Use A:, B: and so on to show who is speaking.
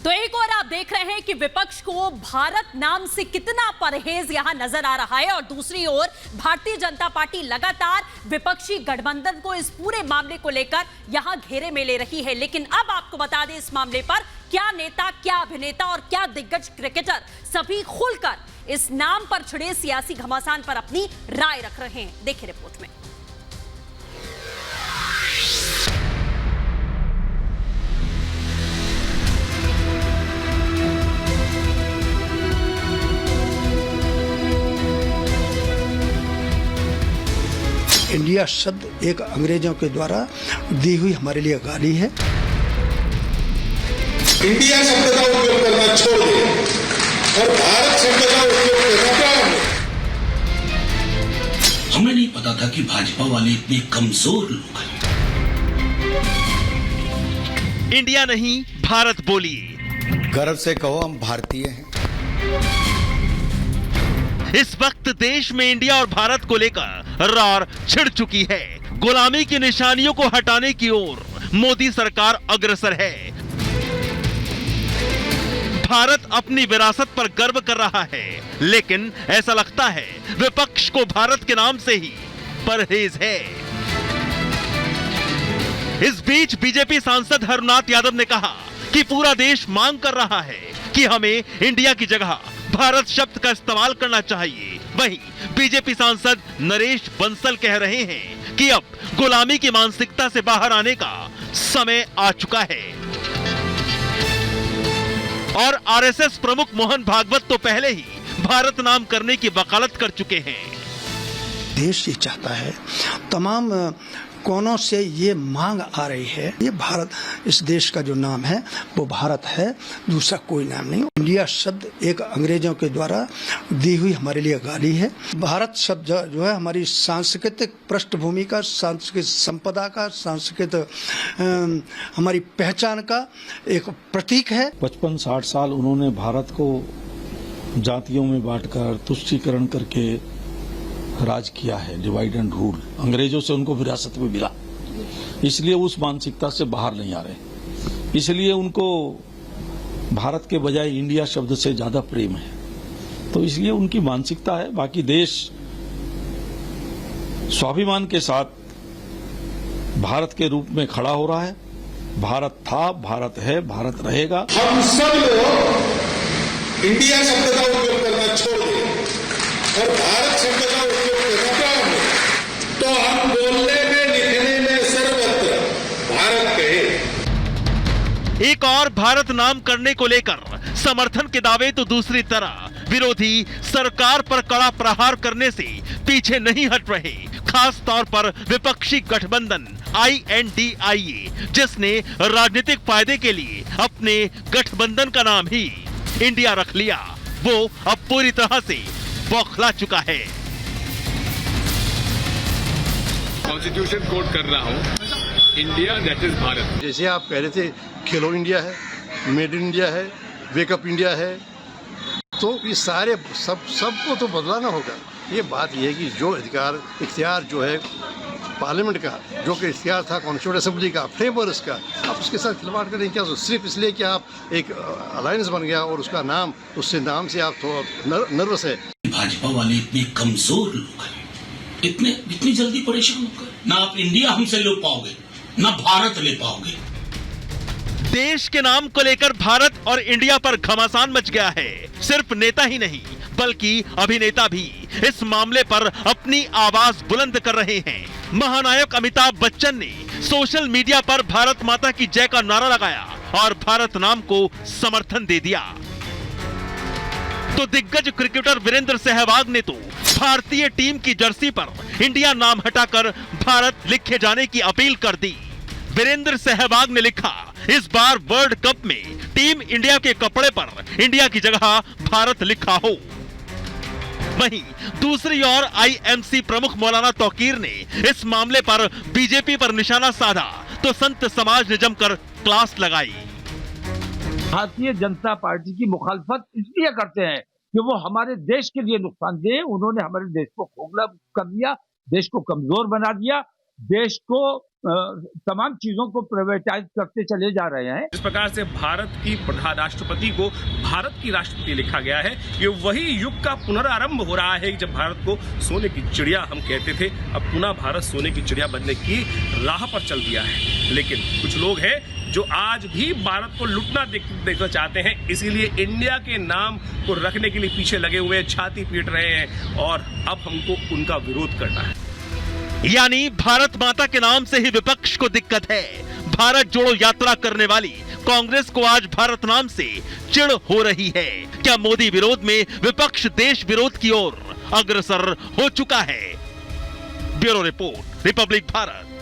A: तो एक और आप देख रहे हैं कि विपक्ष को भारत नाम से कितना परहेज यहां नजर आ रहा है और दूसरी ओर भारतीय जनता पार्टी लगातार विपक्षी गठबंधन को इस पूरे मामले को लेकर यहां घेरे में ले रही है। लेकिन अब आपको बता दें इस मामले पर क्या नेता, क्या अभिनेता और क्या दिग्गज क्रिकेटर सभी खुलकर इस नाम पर छिड़े सियासी घमासान पर अपनी राय रख रहे हैं। देखिए रिपोर्ट में।
B: इंडिया शब्द एक अंग्रेजों के द्वारा दी हुई हमारे लिए गाली है।
C: इंडिया शब्द का उपयोग करना छोड़ दें और भारत शब्द का उपयोग करना क्या है?
D: हमें नहीं पता था कि भाजपा वाले इतने कमजोर लोग हैं।
E: इंडिया नहीं भारत बोलिए।
F: गर्व से कहो हम भारतीय हैं।
E: इस वक्त देश में इंडिया और भारत को लेकर रार छिड़ चुकी है। गुलामी की निशानियों को हटाने की ओर मोदी सरकार अग्रसर है। भारत अपनी विरासत पर गर्व कर रहा है, लेकिन ऐसा लगता है विपक्ष को भारत के नाम से ही परहेज है। इस बीच बीजेपी सांसद हरनाथ यादव ने कहा कि पूरा देश मांग कर रहा है कि हमें इंडिया की जगह भारत शब्द का इस्तेमाल करना चाहिए। वहीं बीजेपी सांसद नरेश बंसल कह रहे हैं कि अब गुलामी की मानसिकता से बाहर आने का समय आ चुका है। और आरएसएस प्रमुख मोहन भागवत तो पहले ही भारत नाम करने की वकालत कर चुके हैं।
B: देश ये चाहता है, तमाम कोनों से ये मांग आ रही है, ये भारत, इस देश का जो नाम है वो भारत है, दूसरा कोई नाम नहीं। इंडिया शब्द एक अंग्रेजों के द्वारा दी हुई हमारे लिए गाली है। भारत शब्द जो है हमारी सांस्कृतिक पृष्ठभूमि का, सांस्कृतिक संपदा का, सांस्कृतिक हमारी पहचान का एक प्रतीक है।
G: 55-60 साल उन्होंने भारत को जातियों में बांटकर तुष्टीकरण करके राज किया है, डिवाइड एंड रूल। अंग्रेजों से उनको विरासत में मिला, इसलिए उस मानसिकता से बाहर नहीं आ रहे। इसलिए उनको भारत के बजाय इंडिया शब्द से ज्यादा प्रेम है, तो इसलिए उनकी मानसिकता है। बाकी देश स्वाभिमान के साथ भारत के रूप में खड़ा हो रहा है। भारत था, भारत है, भारत रहेगा।
C: हम सब लोग इंडिया शब्द का उपयोग करना छोड़ दें और भारत शब्द का उपयोग करना क्या है? तो हम बोलने में, लिखने में सर्वत्र भारत कहे।
E: एक और भारत नाम करने को लेकर समर्थन के दावे तो दूसरी तरह विरोधी सरकार पर कड़ा प्रहार करने से पीछे नहीं हट रहे। खास तौर पर विपक्षी गठबंधन INDIA, जिसने राजनीतिक फायदे के लिए अपने गठबंधन का नाम ही इंडिया रख लिया, वो अब पूरी तरह से बौखला चुका है।
H: कॉन्स्टिट्यूशन कोट कर रहा हूँ, इंडिया दैट इज भारत।
F: जैसे आप कह रहे थे खेलो इंडिया है, मेड इन इंडिया है, वेकअप इंडिया है, तो ये सारे सबको तो बदलाना होगा। ये बात यह है कि जो इख्तियार जो है पार्लियामेंट का, जो कि इख्तियार था कॉन्स्टिट्यूंट असेंबली का, फ्रेमवर्क का, आप उसके साथ खिलवाड़ करें क्या? तो सिर्फ इसलिए कि आप एक अलायंस बन गया और उसका नाम, उससे नाम से आप थोड़ा नर्वस है।
D: भाजपा वाले इतने कमजोर लोग हैं, इतनी जल्दी परेशान होकर ना आप इंडिया हमसे ले पाओगे, ना भारत ले पाओगे।
E: देश के नाम को लेकर भारत और इंडिया पर घमासान मच गया है। सिर्फ नेता ही नहीं बल्कि अभिनेता भी इस मामले पर अपनी आवाज बुलंद कर रहे हैं। महानायक अमिताभ बच्चन ने सोशल मीडिया पर भारत माता की जय का नारा लगाया और भारत नाम को समर्थन दे दिया। तो दिग्गज क्रिकेटर वीरेंद्र सहवाग ने तो भारतीय टीम की जर्सी पर इंडिया नाम हटाकर भारत लिखे जाने की अपील कर दी। वीरेंद्र सहवाग ने लिखा, इस बार वर्ल्ड कप में टीम इंडिया के कपड़े पर इंडिया की जगह भारत लिखा हो। वहीं दूसरी ओर IMC प्रमुख मौलाना तौकीर ने इस मामले पर बीजेपी पर निशाना साधा तो संत समाज ने जमकर क्लास लगाई।
I: भारतीय जनता पार्टी की मुखालफत इसलिए करते हैं कि वो हमारे देश के लिए नुकसानदेह। उन्होंने हमारे देश को खोखला कर दिया, देश को कमजोर बना दिया, देश को तमाम चीजों को प्राइवेटाइज करते चले जा रहे हैं।
J: इस प्रकार से भारत की प्रधान राष्ट्रपति को भारत की राष्ट्रपति लिखा गया है। ये वही युग का पुनरारंभ हो रहा है जब भारत को सोने की चिड़िया हम कहते थे, अब पुनः भारत सोने की चिड़िया बनने की राह पर चल दिया है। लेकिन कुछ लोग हैं जो आज भी भारत को लुटना देखना चाहते हैं, इसीलिए इंडिया के नाम को रखने के लिए पीछे लगे हुए छाती पीट रहे हैं और अब हमको उनका विरोध करना है।
E: यानी भारत माता के नाम से ही विपक्ष को दिक्कत है। भारत जोड़ो यात्रा करने वाली कांग्रेस को आज भारत नाम से चिढ़ हो रही है। क्या मोदी विरोध में विपक्ष देश विरोध की ओर अग्रसर हो चुका है? Bureau report, Republic Bharat.